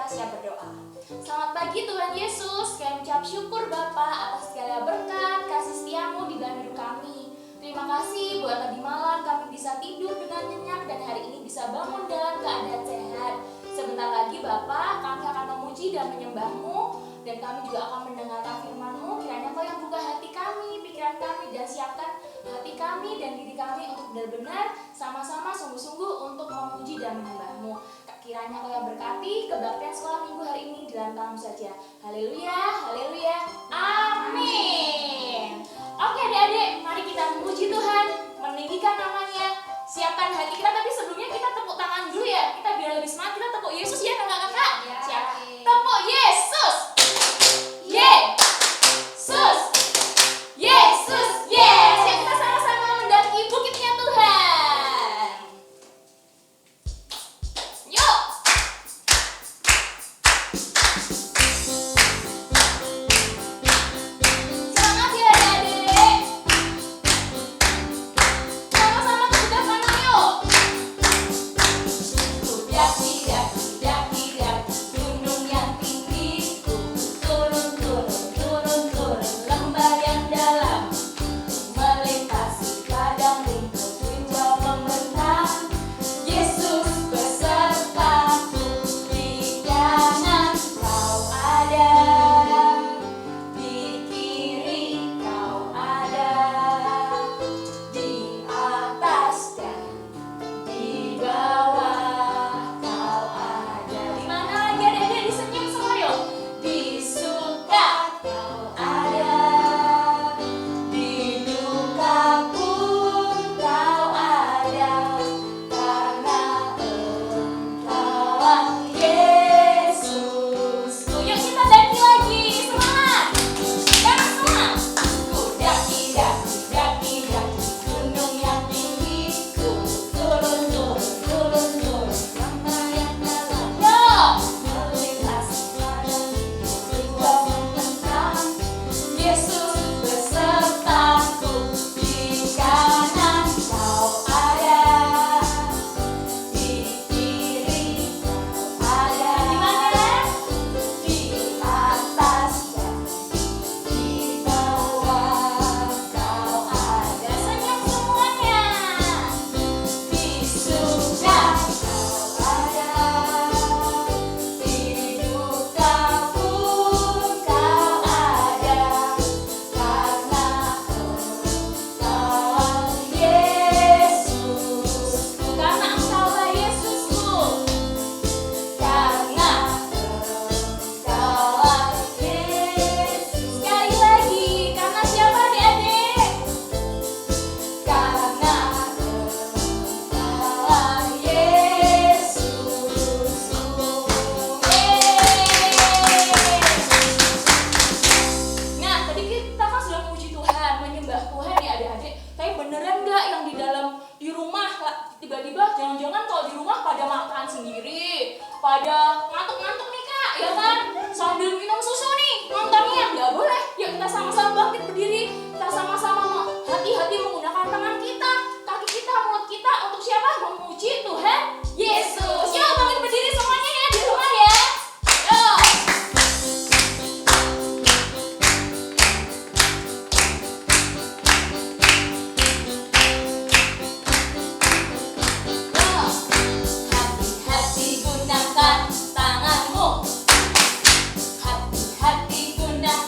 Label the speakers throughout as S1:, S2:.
S1: kita siap berdoa. Selamat pagi Tuhan Yesus, kami mengucap syukur Bapa atas segala berkat, kasih setiamu di dalam hidup kami. Terima kasih buat tadi malam kami bisa tidur dengan nyenyak dan hari ini bisa bangun dalam keadaan sehat. Sebentar lagi Bapa, kami akan memuji dan menyembah-Mu, dan kami juga akan mendengarkan firman-Mu. Kiranya Kau yang buka hati kami, pikiran kami, dan siapkan hati kami dan diri kami untuk benar-benar sama-sama sungguh-sungguh untuk memuji dan menyembah-Mu. Kiranya Kau yang berkati kebaktian sekolah minggu hari ini di dalam tangan saja. Haleluya, haleluya, amin. Oke adik-adik, mari kita memuji Tuhan, meninggikan namanya, siapkan hati kita. Tapi sebelumnya kita tepuk tangan dulu ya, kita biar lebih semangat. Kita tepuk Yesus ya kakak-kakak. Siap, tepuk Yesus. Yesus, Yesus, yes. Ya, kita sama-sama mendaki bukitnya Tuhan. Yuk. Semangat ya adik-adik. Sama-sama kita tangan yuk. Daki, daki, daki, daki, gunung yang tinggi. Turun, turun, turun, turun, lembah yang dalam. Melintasi padang rumput, hijau membentang. Yesus besertaku, di kanan Kau ada, di kiri Kau ada, di atas dan di bawah Kau ada. Di mana lagi adik-adik? Disenyum semua yuk. Di suka Kau ada, di duka pun Kau ada, karena Engkaulah Yesus. Yuk kita daki lagi, semangat. Sekarang semua. Ku daki, daki, daki, daki, gunung yang tinggi. Turun, turun, turun, turun, turun, lembah yang dalam. Yuk. Melintasi padang hijau membentang. Yesus besertaku, di kanan Kau ada, di kiri Kau ada. Di mana? Di atas dan di bawah Kau ada. Senyum semuanya. Di surga Kau ada, di duka pun Kau ada, karena Engkaulah Yesus. Karena Engkaulah Yesusku, karena Engkaulah Yesus. Sekali lagi, karena siapa adik-adik? Karena Engkaulah Yesus. Nah, tadi kita kan sudah memuji Tuhan, menyembah Tuhan ya adik-adik. Tapi beneran nggak yang di rumah tiba-tiba jangan-jangan kalau di rumah pada makan sendiri, pada ngantuk-ngantuk nih kak, ya kan? Sambil minum susu nih, nontonnya nggak boleh. Yuk kita sama-sama bangkit berdiri, kita sama-sama hati-hati menggunakan tangan kita, kaki kita, mulut kita untuk siapa? Memuji Tuhan Yesus. Yuk bangkit berdiri semuanya ya di rumah ya. Yuk. Hati-hati gunakan tanganmu. Hati-hati gunakan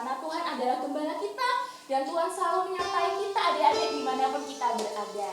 S1: Karena Tuhan adalah gembala kita dan Tuhan selalu menyertai kita adik-adik dimanapun kita berada.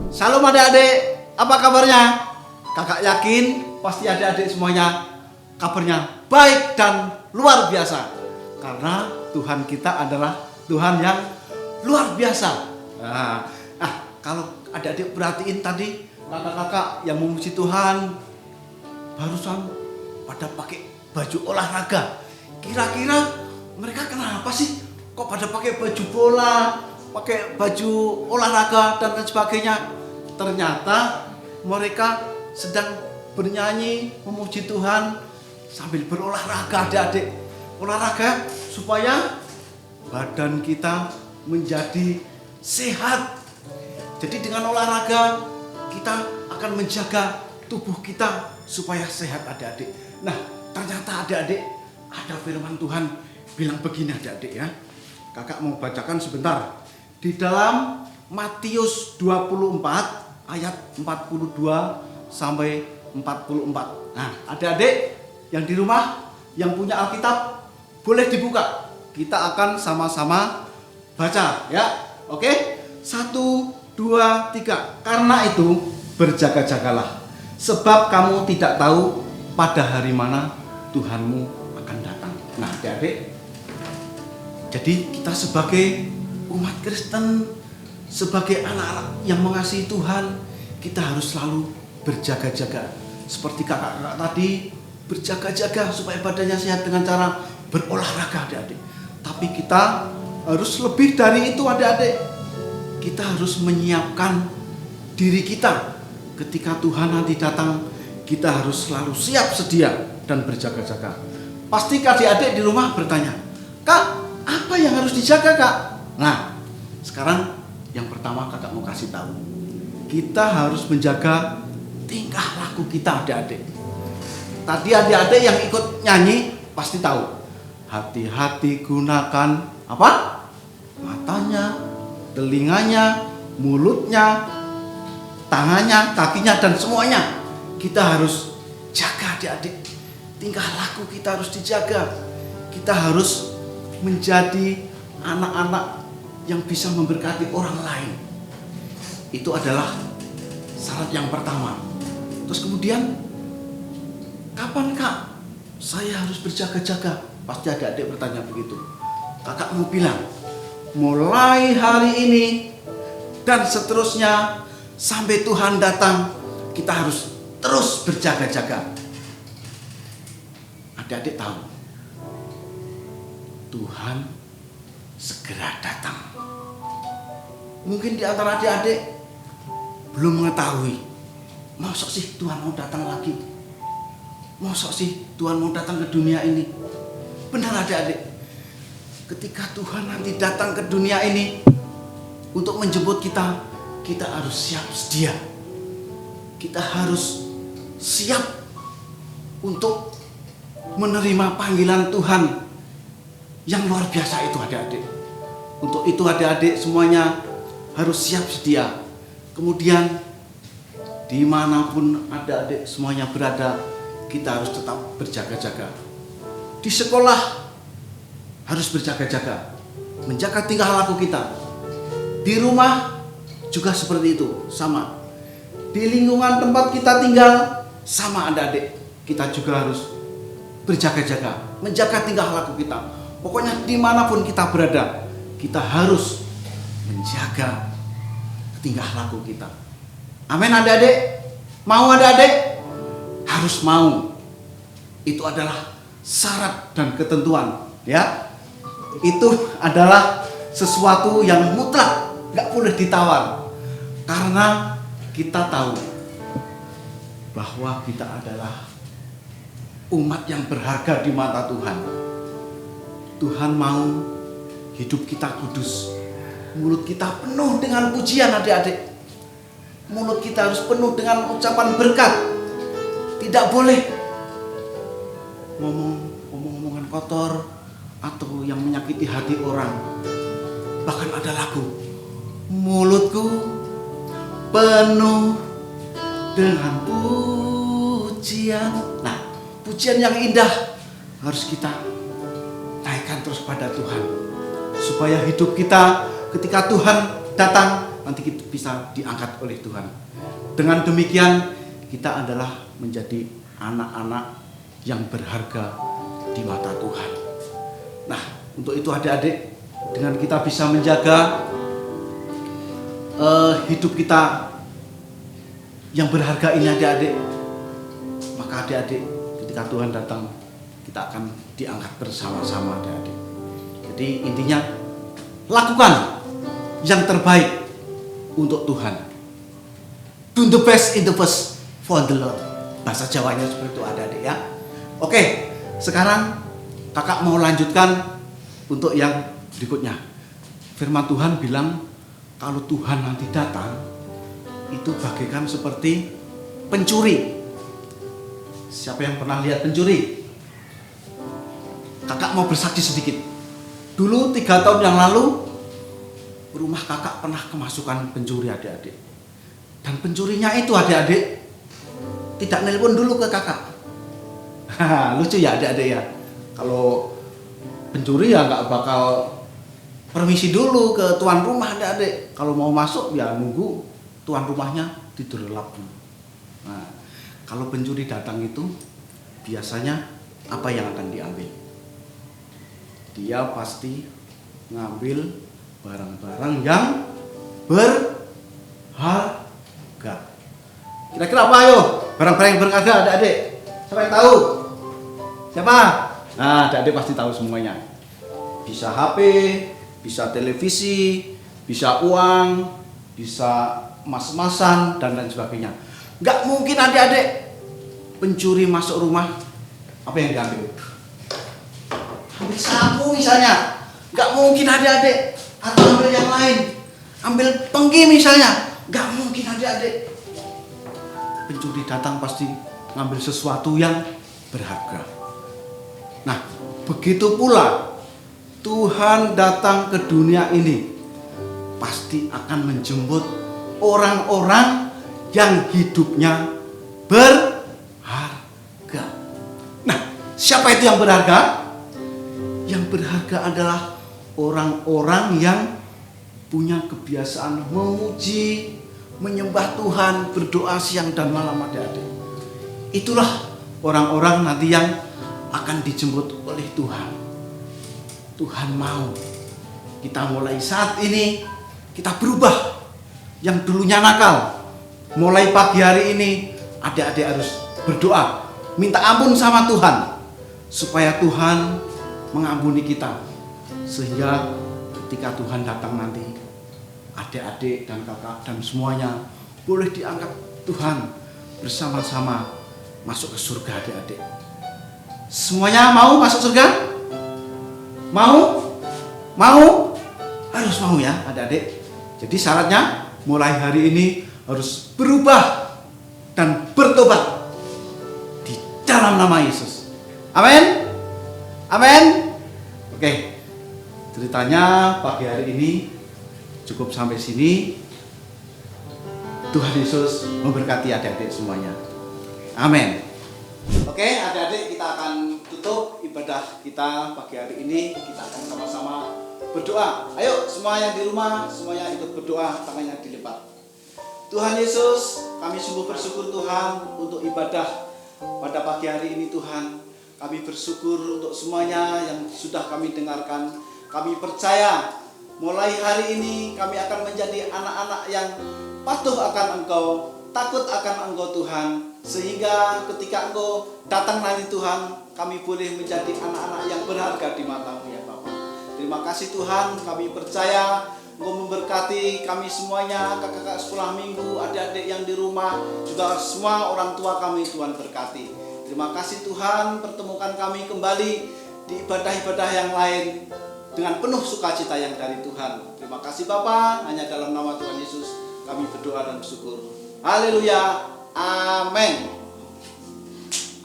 S2: Salam adik-adik, apa kabarnya? Kakak yakin pasti adik-adik semuanya kabarnya baik dan luar biasa. Karena Tuhan kita adalah Tuhan yang luar biasa. Kalau adik-adik perhatiin tadi kakak-kakak yang memuji Tuhan barusan pada pakai baju olahraga. Kira-kira mereka kenapa sih kok pada pakai baju bola, pakai baju olahraga dan lain sebagainya? Ternyata mereka sedang bernyanyi memuji Tuhan sambil berolahraga adik-adik. Olahraga supaya badan kita menjadi sehat. Jadi dengan olahraga kita akan menjaga tubuh kita supaya sehat adik-adik. Nah ternyata adik-adik ada firman Tuhan bilang begini adik-adik ya. Kakak mau bacakan sebentar. Di dalam Matius 24 ayat 42 sampai 44. Nah, adik-adik yang di rumah yang punya Alkitab boleh dibuka. Kita akan sama-sama baca ya. Oke? 1, 2, 3. Karena itu berjaga-jagalah, sebab kamu tidak tahu pada hari mana Tuhanmu akan datang. Nah, adik-adik, jadi kita sebagai umat Kristen, sebagai anak-anak yang mengasihi Tuhan, kita harus selalu berjaga-jaga. Seperti kakak-kakak tadi, berjaga-jaga supaya badannya sehat dengan cara berolahraga adik-adik. Tapi kita harus lebih dari itu adik-adik. Kita harus menyiapkan diri kita ketika Tuhan nanti datang. kita harus selalu siap sedia dan berjaga-jaga. Pasti adik-adik di rumah bertanya, "Kak, apa yang harus dijaga, Kak?" Nah, sekarang yang pertama kakak mau kasih tahu. Kita harus menjaga tingkah laku kita, adik-adik. Tadi adik-adik yang ikut nyanyi pasti tahu. Hati-hati gunakan apa? Matanya, telinganya, mulutnya, tangannya, kakinya, dan semuanya. Kita harus jaga, adik-adik. Tingkah laku kita harus dijaga. Kita harus menjadi anak-anak yang bisa memberkati orang lain. Itu adalah syarat yang pertama. Terus kemudian, kapan Kak saya harus berjaga-jaga? Pasti adik-adik bertanya begitu. Kakak mau bilang, mulai hari ini dan seterusnya sampai Tuhan datang, kita harus terus berjaga-jaga. Adik-adik tahu, Tuhan segera datang. Mungkin di antara adik-adik belum mengetahui, masa sih Tuhan mau datang lagi? Masa sih Tuhan mau datang ke dunia ini? Benar adik-adik, ketika Tuhan nanti datang ke dunia ini untuk menjemput kita, kita harus siap sedia. Kita harus siap untuk menerima panggilan Tuhan yang luar biasa itu, adik-adik. Untuk itu adik-adik semuanya harus siap sedia. Kemudian dimanapun adik-adik semuanya berada, kita harus tetap berjaga-jaga. Di sekolah harus berjaga-jaga, menjaga tingkah laku kita. Di rumah juga seperti itu, sama. Di lingkungan tempat kita tinggal, sama adik-adik, kita juga harus berjaga-jaga, menjaga tingkah laku kita. Pokoknya dimanapun kita berada, kita harus menjaga tingkah laku kita. Amin adik-adik? Mau adik-adik? Harus mau. Itu adalah syarat dan ketentuan, ya. Itu adalah sesuatu yang mutlak, gak boleh ditawar. Karena kita tahu bahwa kita adalah umat yang berharga di mata Tuhan. Tuhan mau hidup kita kudus. Mulut kita penuh dengan pujian adik-adik. Mulut kita harus penuh dengan ucapan berkat. Tidak boleh ngomong-ngomongan kotor atau yang menyakiti hati orang. Bahkan ada lagu, mulutku penuh dengan pujian. Nah, pujian yang indah harus kita naikkan terus pada Tuhan, supaya hidup kita ketika Tuhan datang nanti kita bisa diangkat oleh Tuhan. Dengan demikian kita adalah menjadi anak-anak yang berharga di mata Tuhan. Nah, untuk itu adik-adik, dengan kita bisa menjaga hidup kita yang berharga ini adik-adik, maka adik-adik ketika Tuhan datang kita akan diangkat bersama-sama adik-adik. Jadi intinya lakukan yang terbaik untuk Tuhan. Do the best in the first for the Lord. Bahasa Jawanya seperti itu adik-adik ya. Oke, sekarang kakak mau lanjutkan untuk yang berikutnya. Firman Tuhan bilang kalau Tuhan nanti datang itu bagaikan seperti pencuri. Siapa yang pernah lihat pencuri? Kakak mau bersaksi sedikit. Dulu 3 tahun yang lalu rumah kakak pernah kemasukan pencuri adik-adik. Dan pencurinya itu adik-adik tidak nelpon dulu ke kakak. Lucu ya adik-adik ya. Kalau pencuri ya nggak bakal permisi dulu ke tuan rumah adik-adik. Kalau mau masuk ya nunggu tuan rumahnya didelap dulu. Nah, kalau pencuri datang itu biasanya apa yang akan diambil? Dia pasti ngambil barang-barang yang berharga. Kira-kira apa ayo? Barang-barang yang berharga adik-adik. Siapa yang tahu? Siapa? Nah, adik-adik pasti tahu semuanya. Bisa HP, bisa televisi, bisa uang, bisa emas-emasan dan lain sebagainya. Nggak mungkin adik-adik pencuri masuk rumah, apa yang diambil? Ambil sapu misalnya. Gak mungkin adik-adik. Atau ambil yang lain. Ambil pengki misalnya. Gak mungkin adik-adik. Pencuri datang pasti ngambil sesuatu yang berharga. Nah, begitu pula Tuhan datang ke dunia ini pasti akan menjemput orang-orang yang hidupnya berharga. Nah, siapa itu yang berharga? Yang berharga adalah orang-orang yang punya kebiasaan memuji, menyembah Tuhan, berdoa siang dan malam adik-adik. Itulah orang-orang nanti yang akan dijemput oleh Tuhan. Tuhan mau kita mulai saat ini kita berubah. Yang dulunya nakal, mulai pagi hari ini adik-adik harus berdoa, minta ampun sama Tuhan supaya Tuhan mengampuni kita, sehingga ketika Tuhan datang nanti adik-adik dan kakak dan semuanya boleh diangkat Tuhan bersama-sama masuk ke surga adik-adik. Semuanya mau masuk surga? Mau? Mau? Harus mau ya adik-adik. Jadi syaratnya mulai hari ini harus berubah dan bertobat di dalam nama Yesus. Amin. Amin. Oke. Ceritanya pagi hari ini cukup sampai sini. Tuhan Yesus memberkati adik-adik semuanya. Amin. Oke, adik-adik, kita akan tutup ibadah kita pagi hari ini. Kita akan sama-sama berdoa. Ayo semua yang di rumah, semuanya ikut berdoa, tangannya dilipat. Tuhan Yesus, kami sungguh bersyukur Tuhan untuk ibadah pada pagi hari ini Tuhan. Kami bersyukur untuk semuanya yang sudah kami dengarkan. Kami percaya mulai hari ini kami akan menjadi anak-anak yang patuh akan Engkau, takut akan Engkau Tuhan. Sehingga ketika Engkau datang nanti Tuhan, kami boleh menjadi anak-anak yang berharga di mata-Mu ya Bapa. Terima kasih Tuhan, kami percaya Engkau memberkati kami semuanya, kakak-kakak sekolah minggu, adik-adik yang di rumah, juga semua orang tua kami Tuhan berkati. Terima kasih Tuhan, pertemukan kami kembali di ibadah-ibadah yang lain dengan penuh sukacita yang dari Tuhan. Terima kasih Bapa, hanya dalam nama Tuhan Yesus kami berdoa dan bersyukur. Haleluya, amin.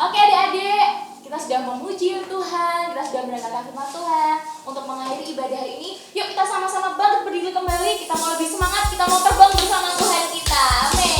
S1: Oke adik-adik, kita sudah memuji Tuhan, kita sudah mendengarkan firman Tuhan. Untuk mengakhiri ibadah hari ini, yuk kita sama-sama bangkit berdiri kembali. Kita mau lebih semangat, kita mau terbang bersama Tuhan kita. Amin.